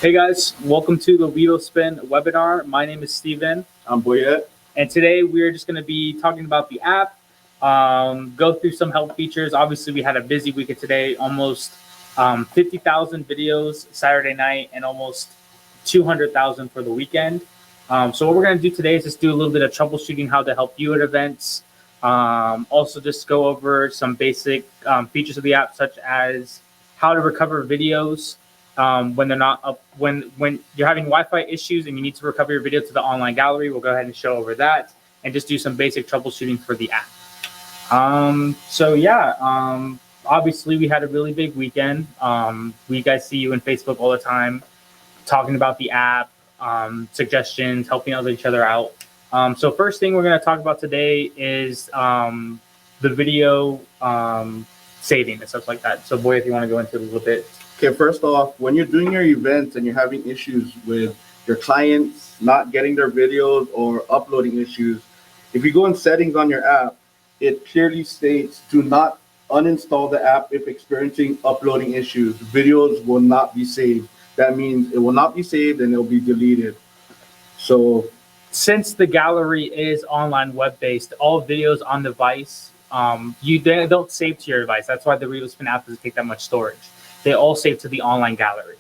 Hey guys, welcome to the RevoSpin webinar. My name is Steven. I'm Boyette. And today we're just going to be talking about the app, go through some help features. Obviously, we had a busy weekend today, almost 50,000 videos Saturday night and almost 200,000 for the weekend. So what we're going to do today is just do a little bit of troubleshooting, how to help you at events. Also just go over some basic features of the app, such as how to recover videos when they're not up, when you're having Wi-Fi issues and you need to recover your video to the online gallery. We'll go ahead and show over that and just do some basic troubleshooting for the app. Obviously we had a really big weekend. We guys see you in Facebook all the time, talking about the app, suggestions, helping each other out. So first thing we're going to talk about today is the video saving and stuff like that. So Boy, if you want to go into it a little bit. Okay, first off, when you're doing your events and you're having issues with your clients not getting their videos or uploading issues, if you go in settings on your app, it clearly states do not uninstall the app if experiencing uploading issues. Videos will not be saved. That means it will not be saved and it will be deleted. So since the gallery is online web-based, all videos on device, they don't save to your device. That's why the RevoSpin app doesn't take that much storage. They all save to the online gallery.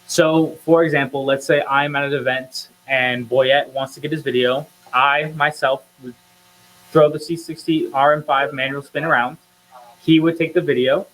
So for example, let's say I'm at an event and Boyette wants to get his video. I myself would throw the C60 RM5 manual spin around. He would take the video,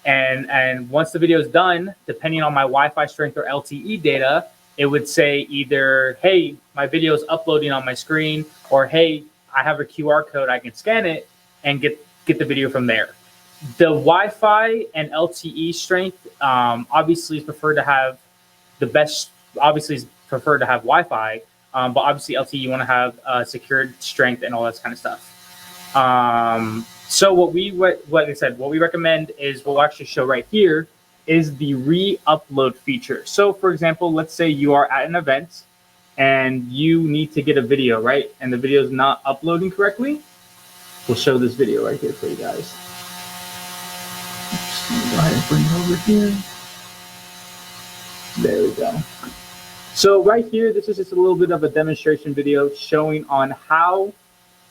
and once the video is done, depending on my Wi-Fi strength or LTE data, it would say either, hey, my video is uploading on my screen, or hey, I have a QR code, I can scan it and get the video from there. The Wi-Fi and LTE strength obviously is preferred to have the best. Obviously, is preferred to have Wi-Fi, but obviously LTE you want to have secured strength and all that kind of stuff. So what I said, what we recommend is we'll actually show right here is the ReUpload feature. So for example, let's say you are at an event and you need to get a video, right? And the video is not uploading correctly. We'll show this video right here for you guys. Go ahead and bring it over here. There we go. So right here, this is just a little bit of a demonstration video showing on how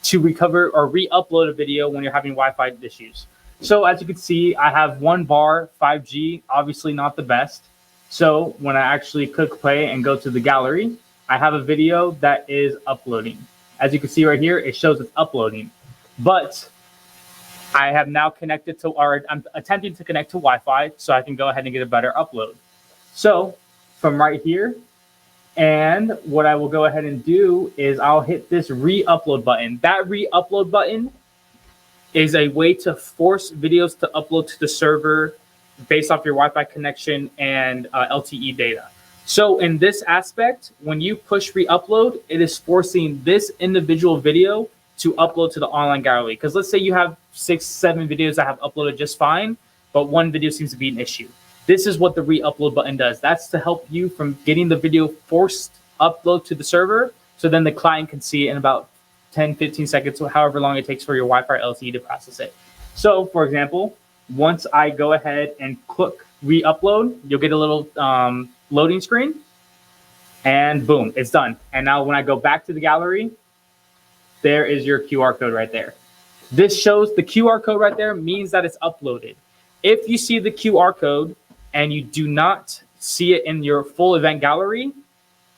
to recover or re-upload a video when you're having Wi-Fi issues. So as you can see, I have one bar, 5G, obviously not the best. So when I actually click play and go to the gallery, I have a video that is uploading. As you can see right here, it shows it's uploading. But I have now connected to, or I'm attempting to connect to Wi-Fi so I can go ahead and get a better upload. So from right here, and what I will go ahead and do is I'll hit this re-upload button. That re-upload button is a way to force videos to upload to the server based off your Wi-Fi connection and LTE data. So in this aspect, when you push re-upload, it is forcing this individual video to upload to the online gallery. Because let's say you have 6, 7 videos that have uploaded just fine, but one video seems to be an issue. This is what the re-upload button does. That's to help you from getting the video forced upload to the server, so then the client can see it in about 10, 15 seconds, or however long it takes for your Wi-Fi LTE to process it. So for example, once I go ahead and click re-upload, you'll get a little loading screen, and boom, it's done. And now when I go back to the gallery, there is your QR code right there. This shows the QR code right there means that it's uploaded. If you see the QR code and you do not see it in your full event gallery,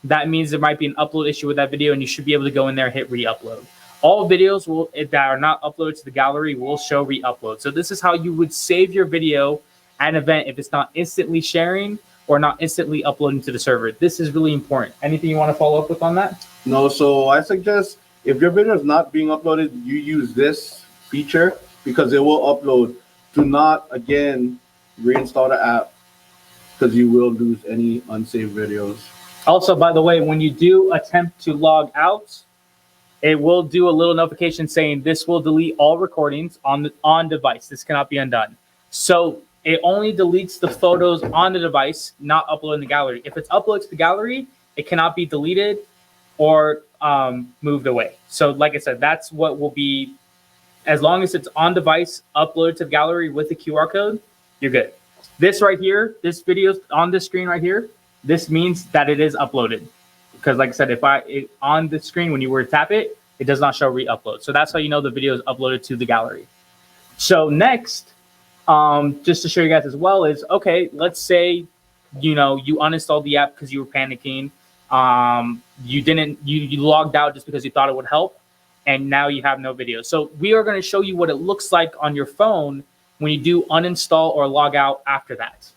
that means there might be an upload issue with that video, and you should be able to go in there and hit re-upload. All videos that are not uploaded to the gallery will show re-upload. So this is how you would save your video at an event if it's not instantly sharing or not instantly uploading to the server. This is really important. Anything you want to follow up with on that? No, so I suggest if your video is not being uploaded, you use this feature because it will upload. Do not, again, reinstall the app because you will lose any unsaved videos. Also, by the way, when you do attempt to log out, it will do a little notification saying this will delete all recordings on device. This cannot be undone. So it only deletes the photos on the device, not uploaded in the gallery. If it's uploaded to the gallery, it cannot be deleted or moved away. So like I said, that's what will be, as long as it's on device, uploaded to the gallery with the QR code, you're good. This right here, this video on this screen right here, this means that it is uploaded. Because like I said, on the screen, when you were to tap it, it does not show re-upload. So that's how you know the video is uploaded to the gallery. So next, just to show you guys as well is, okay, let's say, you uninstalled the app because you were panicking. You logged out just because you thought it would help, and now you have no video. So we are going to show you what it looks like on your phone when you do uninstall or log out after that.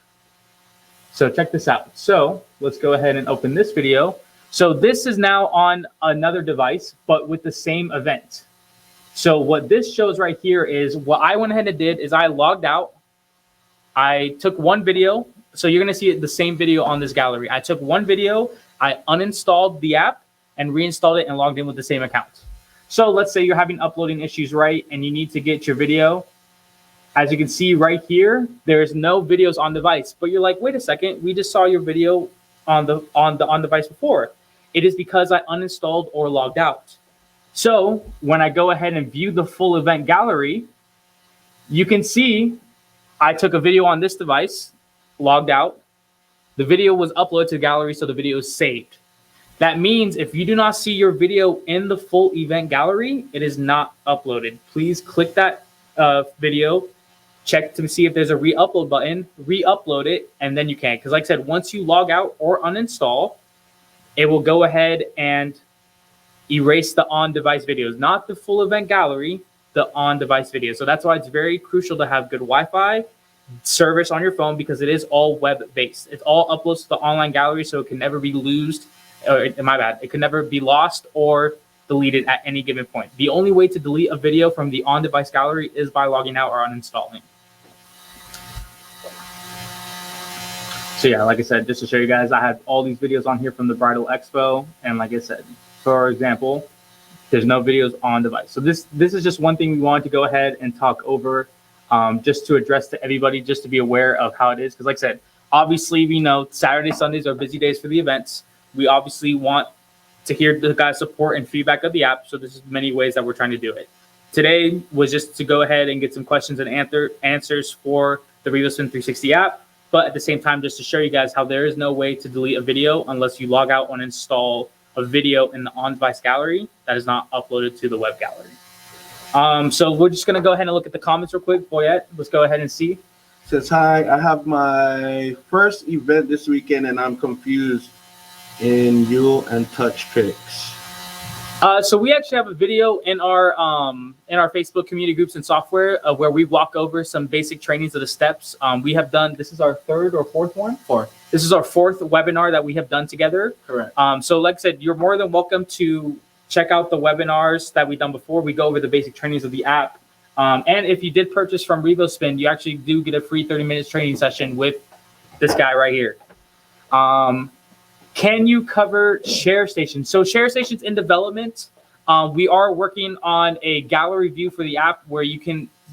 So check this out. So let's go ahead and open this video. So this is now on another device, but with the same event. So what this shows right here is what I went ahead and did is I logged out. I took one video. So you're going to see the same video on this gallery. I took one video, I uninstalled the app and reinstalled it and logged in with the same account. So let's say you're having uploading issues, right? And you need to get your video. As you can see right here, there's no videos on device, but you're like, wait a second, we just saw your video on device before. It is because I uninstalled or logged out. So when I go ahead and view the full event gallery, you can see I took a video on this device, logged out. The video was uploaded to the gallery, so the video is saved. That means if you do not see your video in the full event gallery, it is not uploaded. Please click that video, check to see if there's a re-upload button, re-upload it, and then you can. Because like I said, once you log out or uninstall, it will go ahead and erase the on-device videos, not the full event gallery, the on-device videos. So that's why it's very crucial to have good Wi-Fi service on your phone, because it is all web-based. It's all uploads to the online gallery, so it can never be lost. It can never be lost or deleted at any given point. The only way to delete a video from the on-device gallery is by logging out or uninstalling. So yeah, like I said, just to show you guys, I have all these videos on here from the Bridal Expo. And like I said, for example, there's no videos on device. So this is just one thing we wanted to go ahead and talk over, just to address to everybody, just to be aware of how it is. Because like I said, obviously we know Saturday, Sundays are busy days for the events. We obviously want to hear the guys' support and feedback of the app. So there's many ways that we're trying to do it. Today was just to go ahead and get some questions and answers for the RevoSpin 360 app. But at the same time, just to show you guys how there is no way to delete a video unless you log out and install a video in the on-device gallery that is not uploaded to the web gallery. So we're just going to go ahead and look at the comments real quick. Boyette, let's go ahead and see. It says, hi, I have my first event this weekend and I'm confused in Yule and touch tricks. So we actually have a video in our Facebook community groups and software where we walk over some basic trainings of the steps. We have done, this is our third or fourth one? Fourth. This is our fourth webinar that we have done together. Correct. So like I said, you're more than welcome to check out the webinars that we've done before. We go over the basic trainings of the app. And if you did purchase from RevoSpin, you actually do get a free 30 minutes training session with this guy right here. Can you cover share stations? So share stations in development. We are working on a gallery view for the app where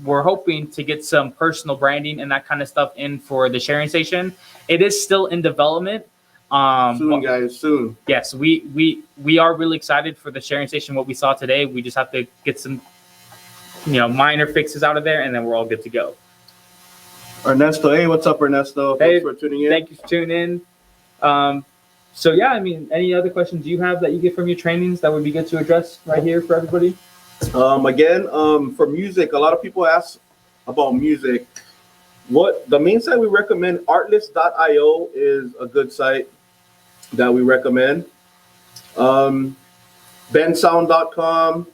we're hoping to get some personal branding and that kind of stuff in for the sharing station. It is still in development. Soon, guys, soon. Yes, we are really excited for the sharing station. What we saw today, we just have to get some, minor fixes out of there, and then we're all good to go. Ernesto, hey, what's up, Ernesto? Hey, thanks for tuning in. Thank you for tuning in. So yeah, any other questions you have that you get from your trainings that would be good to address right here for everybody? Again, for music, a lot of people ask about music. The main site we recommend, artlist.io, is a good site that we recommend. bensound.com,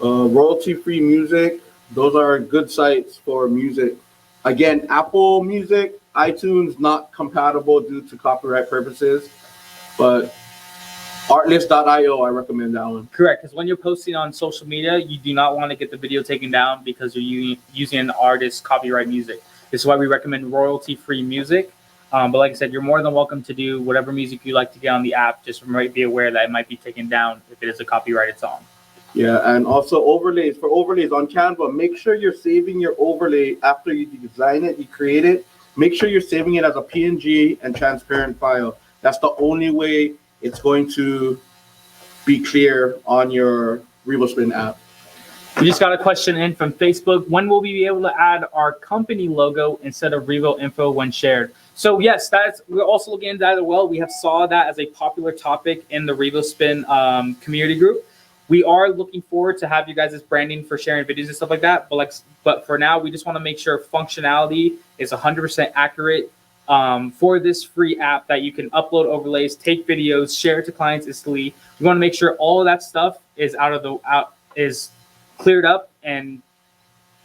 royalty-free music. Those are good sites for music. Again, Apple Music, iTunes, not compatible due to copyright purposes, but artlist.io, I recommend that one. Correct, because when you're posting on social media, you do not want to get the video taken down because you're using an artist's copyright music. This is why we recommend royalty-free music. But like I said, you're more than welcome to do whatever music you like to get on the app. Just be aware that it might be taken down if it is a copyrighted song. Yeah, and also overlays. For overlays on Canva, make sure you're saving your overlay after you design it, you create it. Make sure you're saving it as a PNG and transparent file. That's the only way it's going to be clear on your RevoSpin app. We just got a question in from Facebook. When will we be able to add our company logo instead of Revo info when shared? So yes, we're also looking into that as well. We have saw that as a popular topic in the RevoSpin community group. We are looking forward to have you guys as branding for sharing videos and stuff like that. But for now, we just want to make sure functionality is 100% accurate for this free app that you can upload overlays, take videos, share it to clients instantly. We want to make sure all of that stuff is is cleared up and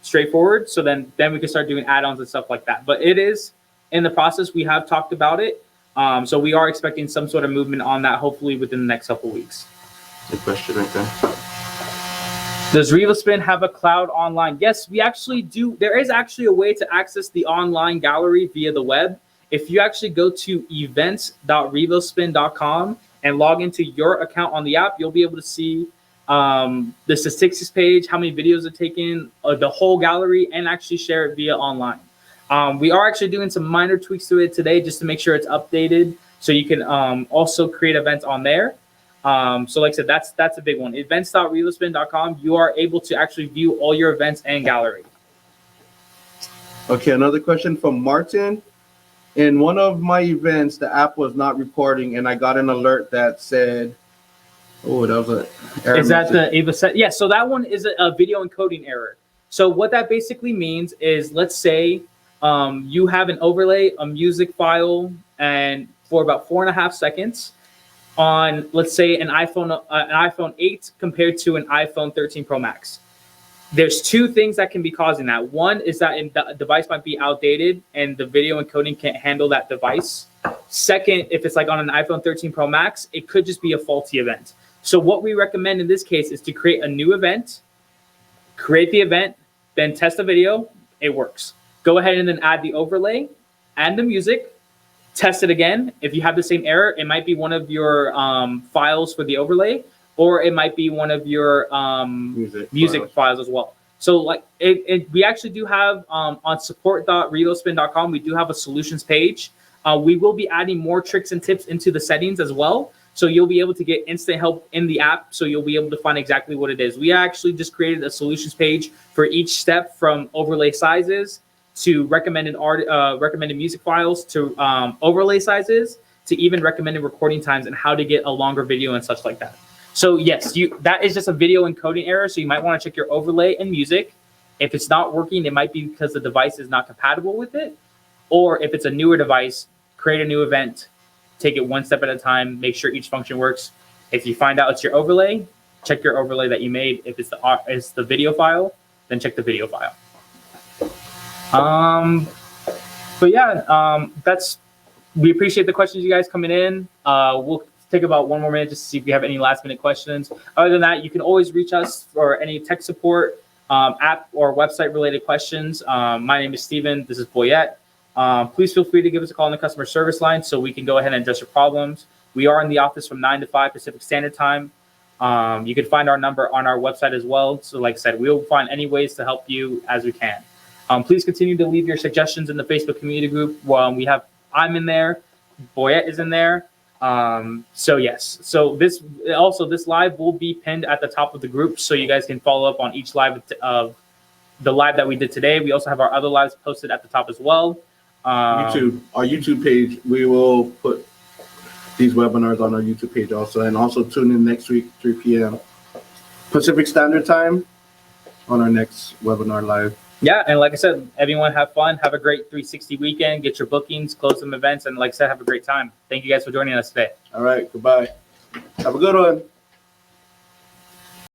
straightforward. So then we can start doing add-ons and stuff like that. But it is in the process. We have talked about it. So we are expecting some sort of movement on that, hopefully within the next couple of weeks. Good question right there. Does RevoSpin have a cloud online? Yes, we actually do. There is actually a way to access the online gallery via the web. If you actually go to events.revospin.com and log into your account on the app, you'll be able to see the statistics page, how many videos are taken, the whole gallery, and actually share it via online. We are actually doing some minor tweaks to it today just to make sure it's updated, so you can also create events on there. So like I said, that's a big one. Events.revospin.com, you are able to actually view all your events and gallery. Okay, another question from Martin. In one of my events, the app was not reporting, and I got an alert that said, oh, that was an error. Is that the Ava set? Yeah, so that one is a video encoding error. So what that basically means is, let's say you have an overlay, a music file, and for about 4.5 seconds on, let's say, an iPhone 8 compared to an iPhone 13 Pro Max. There's two things that can be causing that. One is that the device might be outdated and the video encoding can't handle that device. Second, if it's like on an iPhone 13 Pro Max, it could just be a faulty event. So what we recommend in this case is to create a new event, create the event, then test the video. It works. Go ahead and then add the overlay and the music. Test it again. If you have the same error, it might be one of your files for the overlay, or it might be one of your music files as well. So like we actually do have on support.revospin.com, we do have a solutions page. We will be adding more tricks and tips into the settings as well. So you'll be able to get instant help in the app. So you'll be able to find exactly what it is. We actually just created a solutions page for each step, from overlay sizes to recommended music files to overlay sizes to even recommended recording times and how to get a longer video and such like that. So yes, that is just a video encoding error. So you might want to check your overlay and music. If it's not working, it might be because the device is not compatible with it. Or if it's a newer device, create a new event, take it one step at a time, make sure each function works. If you find out it's your overlay, check your overlay that you made. If it's the video file, then check the video file. But yeah, we appreciate the questions you guys coming in. We'll take about 1 more minute just to see if we have any last minute questions. Other than that, you can always reach us for any tech support, app or website related questions. My name is Steven. This is Boyette. Please feel free to give us a call on the customer service line so we can go ahead and address your problems. We are in the office from 9 to 5 Pacific Standard Time. You can find our number on our website as well. So like I said, we'll find any ways to help you as we can. Please continue to leave your suggestions in the Facebook community group. I'm in there, Boyette is in there. So yes, so this live will be pinned at the top of the group, so you guys can follow up on each live of the live that we did today. We also have our other lives posted at the top as well. Our YouTube page, we will put these webinars on our YouTube page also, and also tune in next week 3 p.m. Pacific Standard Time on our next webinar live. Yeah, and like I said, everyone have fun, have a great 360 weekend, get your bookings, close some events, and like I said, have a great time. Thank you guys for joining us today. All right, goodbye. Have a good one.